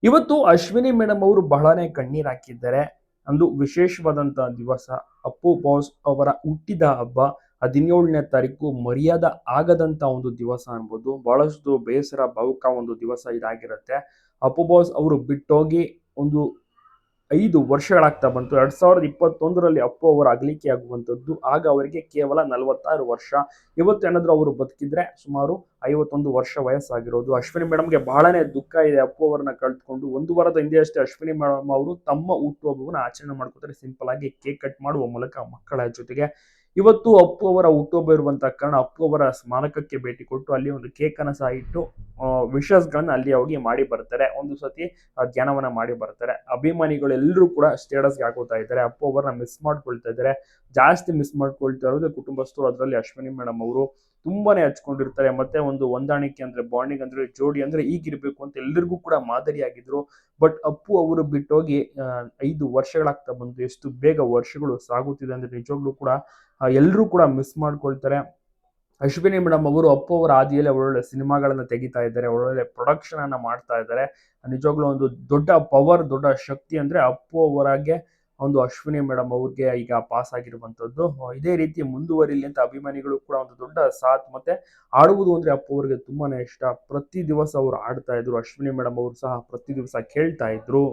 ಇವತ್ತು ಅಶ್ವಿನಿ ಮೇಡಮ್ ಅವರು ಬಹಳನೇ ಕಣ್ಣೀರ್ ಹಾಕಿದ್ದಾರೆ. ಅಂದು ವಿಶೇಷವಾದಂತಹ ದಿವಸ. ಅಪ್ಪು ಬಾಸ್ ಅವರ ಹುಟ್ಟಿದ ಹಬ್ಬ 17ನೇ ತಾರೀಕು ಮರೆಯದ ಆಗದಂತ ಒಂದು ದಿವಸ ಅನ್ಬೋದು. ಬಹಳಷ್ಟು ಬೇಸರ ಭಾವುಕ ಒಂದು ದಿವಸ ಇದಾಗಿರುತ್ತೆ. ಅಪ್ಪು ಬಾಸ್ ಅವರು ಬಿಟ್ಟೋಗಿ ಒಂದು 5 ವರ್ಷಗಳಾಗ್ತಾ ಬಂತು. 2021ರಲ್ಲಿ ಅಪ್ಪು ಅವರ ಅಗಲಿಕೆ ಆಗುವಂಥದ್ದು. ಆಗ ಅವರಿಗೆ ಕೇವಲ 46 ವರ್ಷ. ಇವತ್ತು ಏನಾದ್ರು ಅವರು ಬದುಕಿದ್ರೆ ಸುಮಾರು 51 ವರ್ಷ ವಯಸ್ಸಾಗಿರೋದು. ಅಶ್ವಿನಿ ಮೇಡಮ್‌ಗೆ ಬಹಳನೇ ದುಃಖ ಇದೆ ಅಪ್ಪು ಅವರನ್ನ ಕಳೆದುಕೊಂಡು. ಒಂದು ವಾರದ ಹಿಂದೆ ಅಷ್ಟೇ ಅಶ್ವಿನಿ ಮೇಡಮ್ ಅವರು ತಮ್ಮ ಹುಟ್ಟುಹಬ್ಬವನ್ನ ಆಚರಣೆ ಮಾಡ್ಕೊತಾರೆ ಸಿಂಪಲ್ ಆಗಿ ಕೇಕ್ ಕಟ್ ಮಾಡುವ ಮೂಲಕ ಮಕ್ಕಳ ಜೊತೆಗೆ. ಇವತ್ತು ಅಪ್ಪು ಅವರ ಹುಟ್ಟುಹಬ್ಬ ಇರುವಂತ ಕಾರಣ ಅಪ್ಪು ಅವರ ಸ್ಮಾರಕಕ್ಕೆ ಭೇಟಿ ಕೊಟ್ಟು ಅಲ್ಲಿ ಒಂದು ಕೇಕ್ ಅನ್ನ ಸಹ ಇಟ್ಟು ವಿಶಸ್ಗಳನ್ನ ಅಲ್ಲಿ ಹೋಗಿ ಮಾಡಿ ಬರ್ತಾರೆ. ಒಂದು ಸತಿ ಧ್ಯಾನವನ್ನ ಮಾಡಿ ಬರ್ತಾರೆ. ಅಭಿಮಾನಿಗಳು ಎಲ್ಲರೂ ಕೂಡ ಸ್ಟೇಟಸ್‌ಗೆ ಹಾಕೋತಾ ಇದ್ದಾರೆ. ಅಪ್ಪು ಅವರನ್ನ ಮಿಸ್ ಮಾಡ್ಕೊಳ್ತಾ ಇದ್ದಾರೆ. ಜಾಸ್ತಿ ಮಿಸ್ ಮಾಡ್ಕೊಳ್ತಾ ಇರೋದು ಕುಟುಂಬಸ್ಥರು, ಅದರಲ್ಲಿ ಅಶ್ವಿನಿ ಮೇಡಮ್ ಅವರು ತುಂಬಾನೇ ಹಚ್ಕೊಂಡಿರ್ತಾರೆ. ಮತ್ತೆ ಒಂದು ಹೊಂದಾಣಿಕೆ ಅಂದ್ರೆ ಬಾಂಡಿಂಗ್ ಅಂದ್ರೆ ಜೋಡಿ ಅಂದ್ರೆ ಹೀಗಿರ್ಬೇಕು ಅಂತ ಎಲ್ಲರಿಗೂ ಕೂಡ ಮಾದರಿಯಾಗಿದ್ರು. ಬಟ್ ಅಪ್ಪು ಅವರು ಬಿಟ್ಟೋಗಿ 5 ವರ್ಷಗಳಾಗ್ತಾ ಬಂತು. ಎಷ್ಟು ಬೇಗ ವರ್ಷಗಳು ಸಾಗುತ್ತಿದೆ ಅಂದ್ರೆ ನಿಜವಾಗ್ಲೂ ಕೂಡ ಎಲ್ಲರೂ ಕೂಡ ಮಿಸ್ ಮಾಡ್ಕೊಳ್ತಾರೆ. ಅಶ್ವಿನಿ ಮೇಡಮ್ ಅವರು ಅಪ್ಪು ಅವರ ಹಾದಿಯಲ್ಲಿ ಒಳ್ಳೊಳ್ಳೆ ಸಿನಿಮಾಗಳನ್ನ ತೆಗಿತಾ ಇದ್ದಾರೆ. ಒಳ್ಳೊಳ್ಳೆ ಪ್ರೊಡಕ್ಷನ್ ಅನ್ನ ಮಾಡ್ತಾ ಇದ್ದಾರೆ. ನಿಜವಾಗ್ಲೂ ಒಂದು ದೊಡ್ಡ ಪವರ್, ದೊಡ್ಡ ಶಕ್ತಿ ಅಂದ್ರೆ ಅಪ್ಪು ಅವರಾಗೆ ಒಂದು ಅಶ್ವಿನಿ ಮೇಡಮ್ ಅವ್ರಿಗೆ ಈಗ ಪಾಸ್ ಆಗಿರುವಂತದ್ದು. ಇದೇ ರೀತಿ ಮುಂದುವರಿಲಿ ಅಂತ ಅಭಿಮಾನಿಗಳು ಕೂಡ ಒಂದು ದೊಡ್ಡ ಸಾಥ್. ಮತ್ತೆ ಆಡುವುದು ಅಂದ್ರೆ ಅಪ್ಪು ಅವರಿಗೆ ತುಂಬಾನೇ ಇಷ್ಟ. ಪ್ರತಿ ದಿವಸ ಅವರು ಆಡ್ತಾ ಇದ್ರು. ಅಶ್ವಿನಿ ಮೇಡಮ್ ಅವರು ಸಹ ಪ್ರತಿ ದಿವಸ ಕೇಳ್ತಾ ಇದ್ರು.